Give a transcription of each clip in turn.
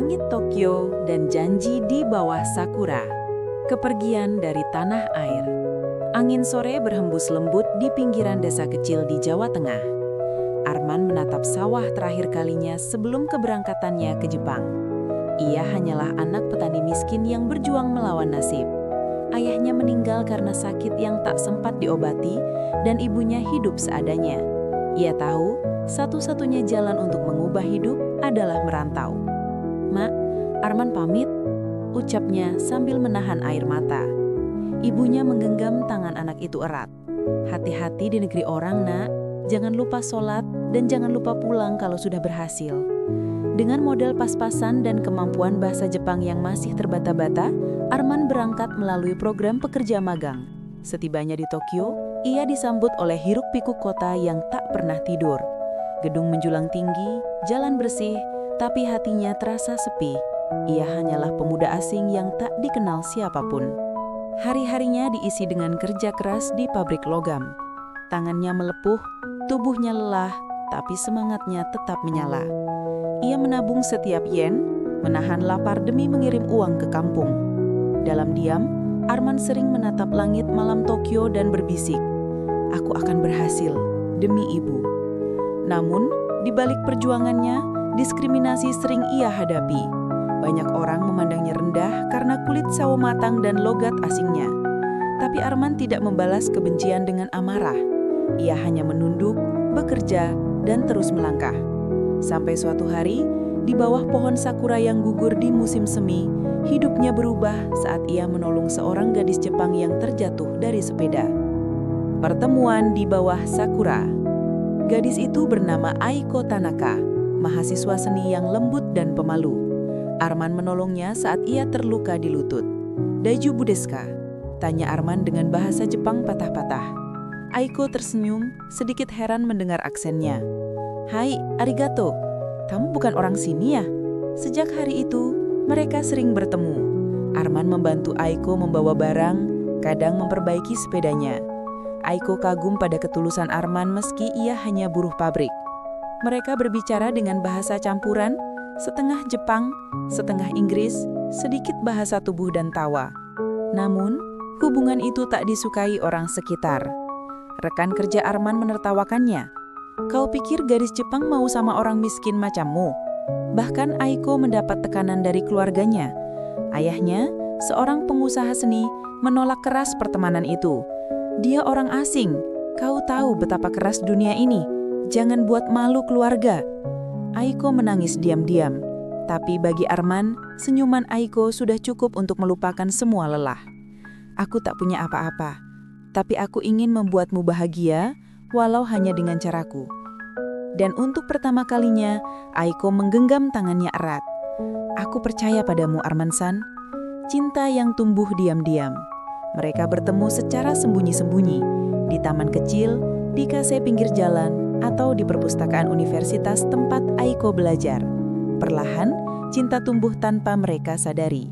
Langit Tokyo dan janji di bawah sakura. Kepergian dari tanah air. Angin sore berhembus lembut di pinggiran desa kecil di Jawa Tengah. Arman menatap sawah terakhir kalinya sebelum keberangkatannya ke Jepang. Ia hanyalah anak petani miskin yang berjuang melawan nasib. Ayahnya meninggal karena sakit yang tak sempat diobati dan ibunya hidup seadanya. Ia tahu satu-satunya jalan untuk mengubah hidup adalah merantau. "Mak, Arman pamit," ucapnya sambil menahan air mata. Ibunya menggenggam tangan anak itu erat. "Hati-hati di negeri orang, Nak. Jangan lupa sholat dan jangan lupa pulang kalau sudah berhasil." Dengan modal pas-pasan dan kemampuan bahasa Jepang yang masih terbata-bata, Arman berangkat melalui program pekerja magang. Setibanya di Tokyo, ia disambut oleh hiruk-pikuk kota yang tak pernah tidur. Gedung menjulang tinggi, jalan bersih, tapi hatinya terasa sepi. Ia hanyalah pemuda asing yang tak dikenal siapapun. Hari-harinya diisi dengan kerja keras di pabrik logam. Tangannya melepuh, tubuhnya lelah, tapi semangatnya tetap menyala. Ia menabung setiap yen, menahan lapar demi mengirim uang ke kampung. Dalam diam, Arman sering menatap langit malam Tokyo dan berbisik, "Aku akan berhasil, demi ibu." Namun, di balik perjuangannya, diskriminasi sering ia hadapi. Banyak orang memandangnya rendah karena kulit sawo matang dan logat asingnya. Tapi Arman tidak membalas kebencian dengan amarah. Ia hanya menunduk, bekerja, dan terus melangkah. Sampai suatu hari, di bawah pohon sakura yang gugur di musim semi, hidupnya berubah saat ia menolong seorang gadis Jepang yang terjatuh dari sepeda. Pertemuan di bawah sakura. Gadis itu bernama Aiko Tanaka, mahasiswa seni yang lembut dan pemalu. Arman menolongnya saat ia terluka di lutut. "Daiju budeska?" tanya Arman dengan bahasa Jepang patah-patah. Aiko tersenyum, sedikit heran mendengar aksennya. "Hai, arigato. Kamu bukan orang sini ya?" Sejak hari itu, mereka sering bertemu. Arman membantu Aiko membawa barang, kadang memperbaiki sepedanya. Aiko kagum pada ketulusan Arman meski ia hanya buruh pabrik. Mereka berbicara dengan bahasa campuran, setengah Jepang, setengah Inggris, sedikit bahasa tubuh dan tawa. Namun, hubungan itu tak disukai orang sekitar. Rekan kerja Arman menertawakannya. "Kau pikir gadis Jepang mau sama orang miskin macammu?" Bahkan Aiko mendapat tekanan dari keluarganya. Ayahnya, seorang pengusaha seni, menolak keras pertemanan itu. "Dia orang asing, kau tahu betapa keras dunia ini. Jangan buat malu keluarga." Aiko menangis diam-diam. Tapi bagi Arman, senyuman Aiko sudah cukup untuk melupakan semua lelah. "Aku tak punya apa-apa, tapi aku ingin membuatmu bahagia, walau hanya dengan caraku." Dan untuk pertama kalinya, Aiko menggenggam tangannya erat. "Aku percaya padamu, Arman-san." Cinta yang tumbuh diam-diam. Mereka bertemu secara sembunyi-sembunyi, di taman kecil, di kafe pinggir jalan, atau di perpustakaan universitas tempat Aiko belajar. Perlahan, cinta tumbuh tanpa mereka sadari.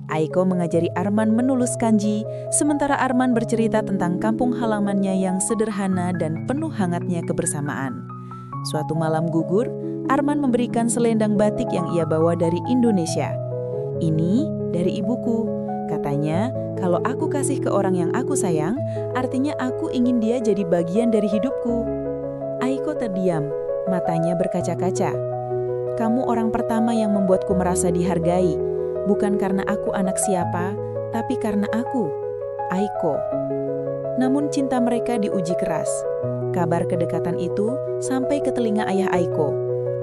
Aiko mengajari Arman menulis kanji, sementara Arman bercerita tentang kampung halamannya yang sederhana dan penuh hangatnya kebersamaan. Suatu malam gugur, Arman memberikan selendang batik yang ia bawa dari Indonesia. "Ini dari ibuku," katanya. "Kalau aku kasih ke orang yang aku sayang, artinya aku ingin dia jadi bagian dari hidupku." Aiko terdiam, matanya berkaca-kaca. "Kamu orang pertama yang membuatku merasa dihargai, bukan karena aku anak siapa, tapi karena aku, Aiko." Namun cinta mereka diuji keras. Kabar kedekatan itu sampai ke telinga ayah Aiko.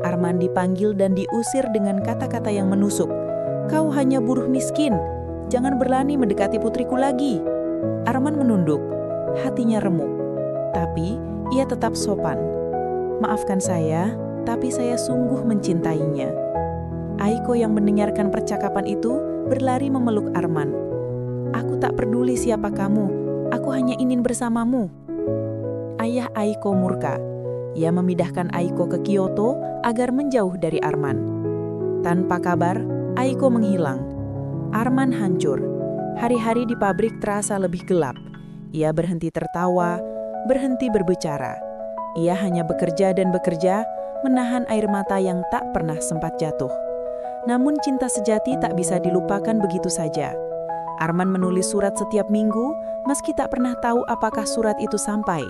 Arman dipanggil dan diusir dengan kata-kata yang menusuk. "Kau hanya buruh miskin. Jangan berani mendekati putriku lagi." Arman menunduk, hatinya remuk. Tapi ia tetap sopan. "Maafkan saya, tapi saya sungguh mencintainya." Aiko yang mendengarkan percakapan itu berlari memeluk Arman. "Aku tak peduli siapa kamu, aku hanya ingin bersamamu." Ayah Aiko murka. Ia memindahkan Aiko ke Kyoto agar menjauh dari Arman. Tanpa kabar, Aiko menghilang. Arman hancur. Hari-hari di pabrik terasa lebih gelap. Ia berhenti tertawa, berhenti berbicara. Ia hanya bekerja dan bekerja, menahan air mata yang tak pernah sempat jatuh. Namun cinta sejati tak bisa dilupakan begitu saja. Arman menulis surat setiap minggu, meski tak pernah tahu apakah surat itu sampai.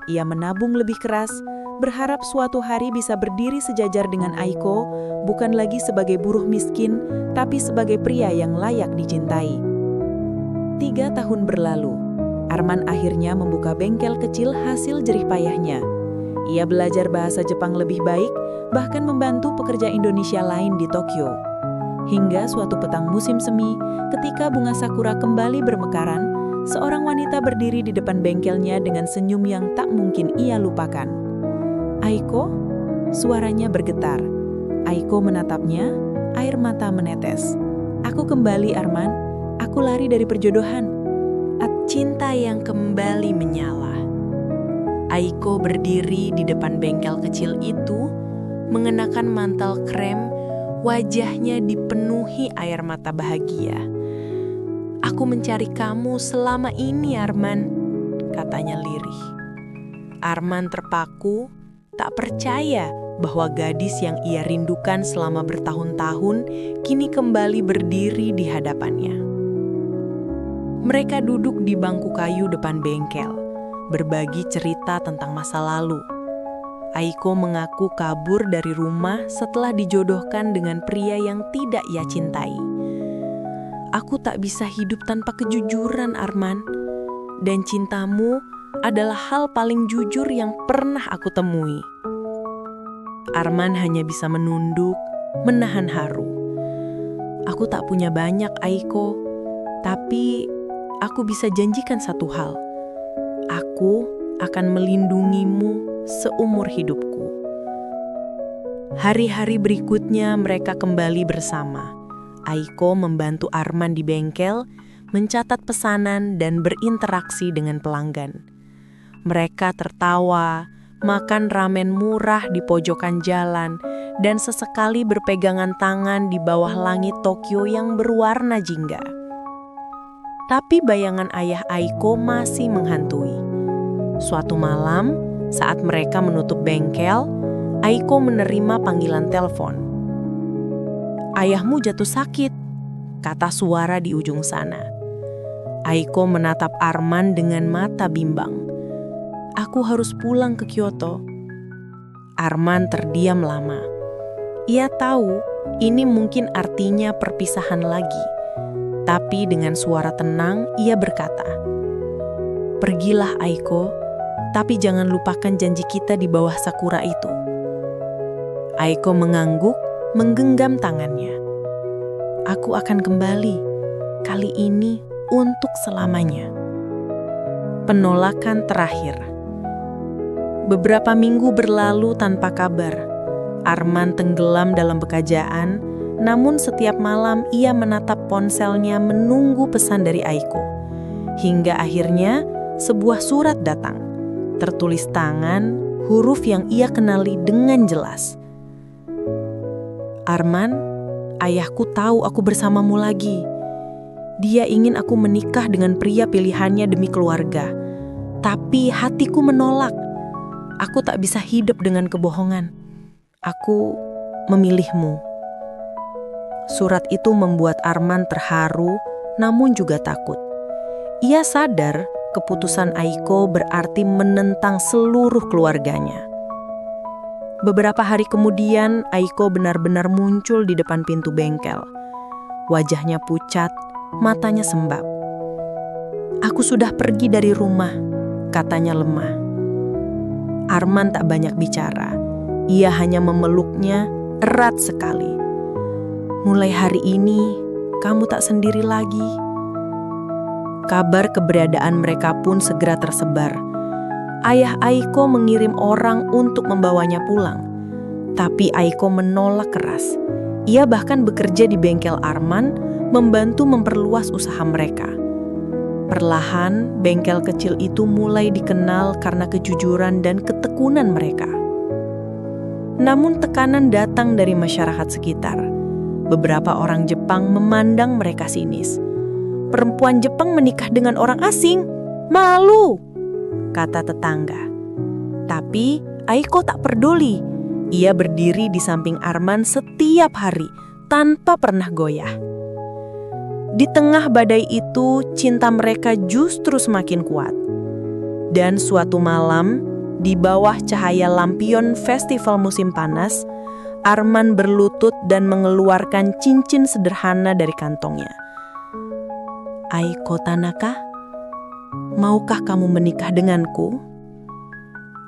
Ia menabung lebih keras, berharap suatu hari bisa berdiri sejajar dengan Aiko, bukan lagi sebagai buruh miskin, tapi sebagai pria yang layak dicintai. 3 tahun berlalu, Arman akhirnya membuka bengkel kecil hasil jerih payahnya. Ia belajar bahasa Jepang lebih baik, bahkan membantu pekerja Indonesia lain di Tokyo. Hingga suatu petang musim semi, ketika bunga sakura kembali bermekaran, seorang wanita berdiri di depan bengkelnya dengan senyum yang tak mungkin ia lupakan. "Aiko?" Suaranya bergetar. Aiko menatapnya, air mata menetes. "Aku kembali, Arman. Aku lari dari perjodohan." Cinta yang kembali menyala. Aiko berdiri di depan bengkel kecil itu, mengenakan mantel krem, wajahnya dipenuhi air mata bahagia. "Aku mencari kamu selama ini, Arman," katanya lirih. Arman terpaku, tak percaya bahwa gadis yang ia rindukan selama bertahun-tahun kini kembali berdiri di hadapannya. Mereka duduk di bangku kayu depan bengkel, berbagi cerita tentang masa lalu. Aiko mengaku kabur dari rumah setelah dijodohkan dengan pria yang tidak ia cintai. "Aku tak bisa hidup tanpa kejujuran, Arman. Dan cintamu adalah hal paling jujur yang pernah aku temui." Arman hanya bisa menunduk, menahan haru. "Aku tak punya banyak, Aiko. Tapi aku bisa janjikan satu hal. Aku akan melindungimu seumur hidupku." Hari-hari berikutnya mereka kembali bersama. Aiko membantu Arman di bengkel, mencatat pesanan dan berinteraksi dengan pelanggan. Mereka tertawa, makan ramen murah di pojokan jalan, dan sesekali berpegangan tangan di bawah langit Tokyo yang berwarna jingga. Tapi bayangan ayah Aiko masih menghantui. Suatu malam, saat mereka menutup bengkel, Aiko menerima panggilan telepon. "Ayahmu jatuh sakit," kata suara di ujung sana. Aiko menatap Arman dengan mata bimbang. "Aku harus pulang ke Kyoto." Arman terdiam lama. Ia tahu ini mungkin artinya perpisahan lagi. Tapi dengan suara tenang, ia berkata, "Pergilah, Aiko, tapi jangan lupakan janji kita di bawah sakura itu." Aiko mengangguk, menggenggam tangannya. "Aku akan kembali, kali ini untuk selamanya." Penolakan terakhir. Beberapa minggu berlalu tanpa kabar. Arman tenggelam dalam pekerjaan, namun setiap malam ia menatap ponselnya menunggu pesan dari Aiko. Hingga akhirnya sebuah surat datang, tertulis tangan, huruf yang ia kenali dengan jelas. "Arman, ayahku tahu aku bersamamu lagi. Dia ingin aku menikah dengan pria pilihannya demi keluarga. Tapi hatiku menolak. Aku tak bisa hidup dengan kebohongan. Aku memilihmu." Surat itu membuat Arman terharu, namun juga takut. Ia sadar keputusan Aiko berarti menentang seluruh keluarganya. Beberapa hari kemudian, Aiko benar-benar muncul di depan pintu bengkel. Wajahnya pucat, matanya sembab. "Aku sudah pergi dari rumah," katanya lemah. Arman tak banyak bicara. Ia hanya memeluknya erat sekali. "Mulai hari ini, kamu tak sendiri lagi." Kabar keberadaan mereka pun segera tersebar. Ayah Aiko mengirim orang untuk membawanya pulang. Tapi Aiko menolak keras. Ia bahkan bekerja di bengkel Arman, membantu memperluas usaha mereka. Perlahan, bengkel kecil itu mulai dikenal karena kejujuran dan ketekunan mereka. Namun tekanan datang dari masyarakat sekitar. Beberapa orang Jepang memandang mereka sinis. "Perempuan Jepang menikah dengan orang asing? Malu!" kata tetangga. Tapi Aiko tak peduli. Ia berdiri di samping Arman setiap hari, tanpa pernah goyah. Di tengah badai itu, cinta mereka justru semakin kuat. Dan suatu malam, di bawah cahaya lampion festival musim panas, Arman berlutut dan mengeluarkan cincin sederhana dari kantongnya. "Aiko Tanaka, maukah kamu menikah denganku?"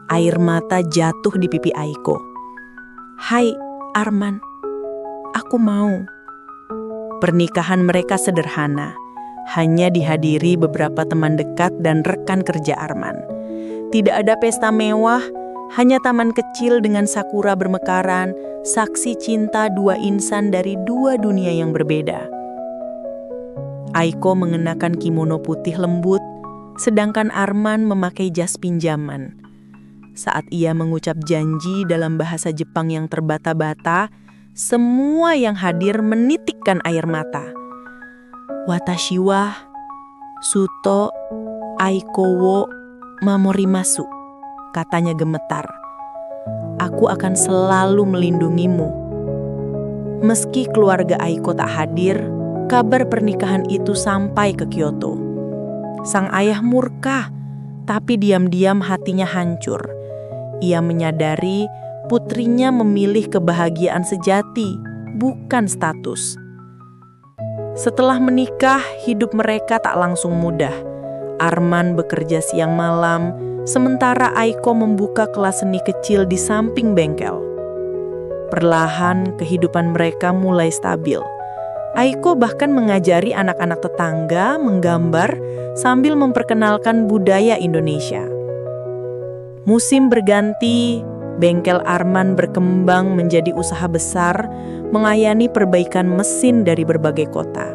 Air mata jatuh di pipi Aiko. "Hai Arman, aku mau." Pernikahan mereka sederhana, hanya dihadiri beberapa teman dekat dan rekan kerja Arman. Tidak ada pesta mewah, hanya taman kecil dengan sakura bermekaran, saksi cinta dua insan dari dua dunia yang berbeda. Aiko mengenakan kimono putih lembut, sedangkan Arman memakai jas pinjaman. Saat ia mengucap janji dalam bahasa Jepang yang terbata-bata, semua yang hadir menitikkan air mata. "Watashi wa Suto Aiko wo Mamorimasu," katanya gemetar. "Aku akan selalu melindungimu." Meski keluarga Aiko tak hadir, kabar pernikahan itu sampai ke Kyoto. Sang ayah murka, tapi diam-diam hatinya hancur. Ia menyadari putrinya memilih kebahagiaan sejati, bukan status. Setelah menikah, hidup mereka tak langsung mudah. Arman bekerja siang malam, sementara Aiko membuka kelas seni kecil di samping bengkel. Perlahan, kehidupan mereka mulai stabil. Aiko bahkan mengajari anak-anak tetangga menggambar sambil memperkenalkan budaya Indonesia. Musim berganti, bengkel Arman berkembang menjadi usaha besar, melayani perbaikan mesin dari berbagai kota.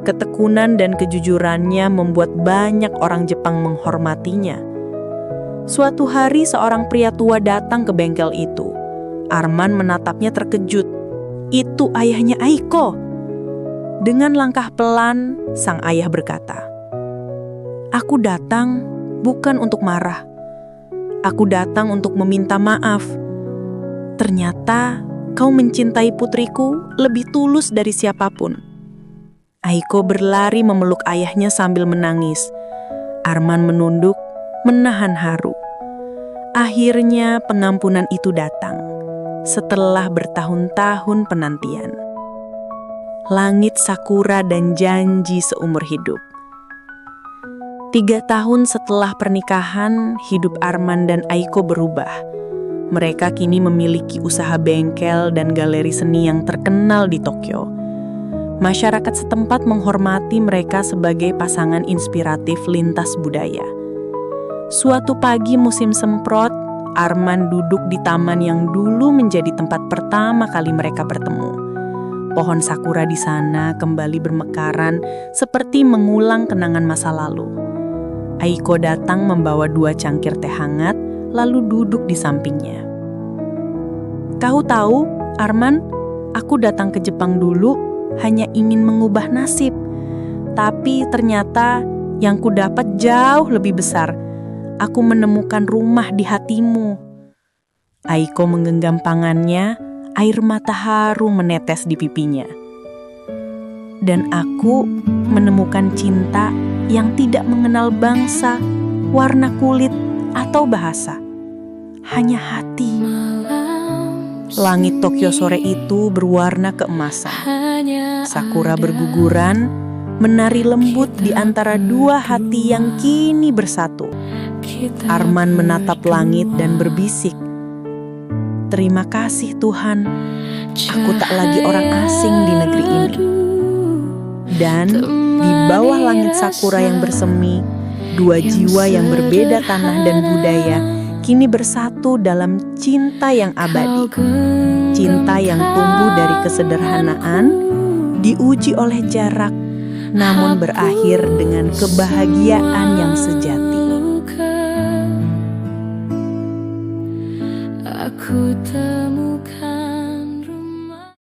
Ketekunan dan kejujurannya membuat banyak orang Jepang menghormatinya. Suatu hari seorang pria tua datang ke bengkel itu. Arman menatapnya terkejut. "Itu ayahnya Aiko." Dengan langkah pelan, sang ayah berkata, "Aku datang bukan untuk marah. Aku datang untuk meminta maaf. Ternyata kau mencintai putriku lebih tulus dari siapapun." Aiko berlari memeluk ayahnya sambil menangis. Arman menunduk, menahan haru. Akhirnya pengampunan itu datang setelah bertahun-tahun penantian. Langit sakura dan janji seumur hidup. 3 tahun setelah pernikahan, hidup Arman dan Aiko berubah. Mereka kini memiliki usaha bengkel dan galeri seni yang terkenal di Tokyo. Masyarakat setempat menghormati mereka sebagai pasangan inspiratif lintas budaya. Suatu pagi musim semprot, Arman duduk di taman yang dulu menjadi tempat pertama kali mereka bertemu. Pohon sakura di sana kembali bermekaran seperti mengulang kenangan masa lalu. Aiko datang membawa 2 cangkir teh hangat, lalu duduk di sampingnya. "Kau tahu, Arman, aku datang ke Jepang dulu hanya ingin mengubah nasib. Tapi ternyata yang ku dapat jauh lebih besar. Aku menemukan rumah di hatimu." Aiko menggenggam tangannya, air mata haru menetes di pipinya. "Dan aku menemukan cinta yang tidak mengenal bangsa, warna kulit, atau bahasa. Hanya hati." Langit Tokyo sore itu berwarna keemasan. Sakura berguguran, menari lembut di antara 2 hati yang kini bersatu. Arman menatap langit dan berbisik, "Terima kasih Tuhan, aku tak lagi orang asing di negeri ini." Dan di bawah langit sakura yang bersemi, 2 jiwa yang berbeda tanah dan budaya kini bersatu dalam cinta yang abadi. Cinta yang tumbuh dari kesederhanaan, diuji oleh jarak, namun berakhir dengan kebahagiaan yang sejati. Aku temukan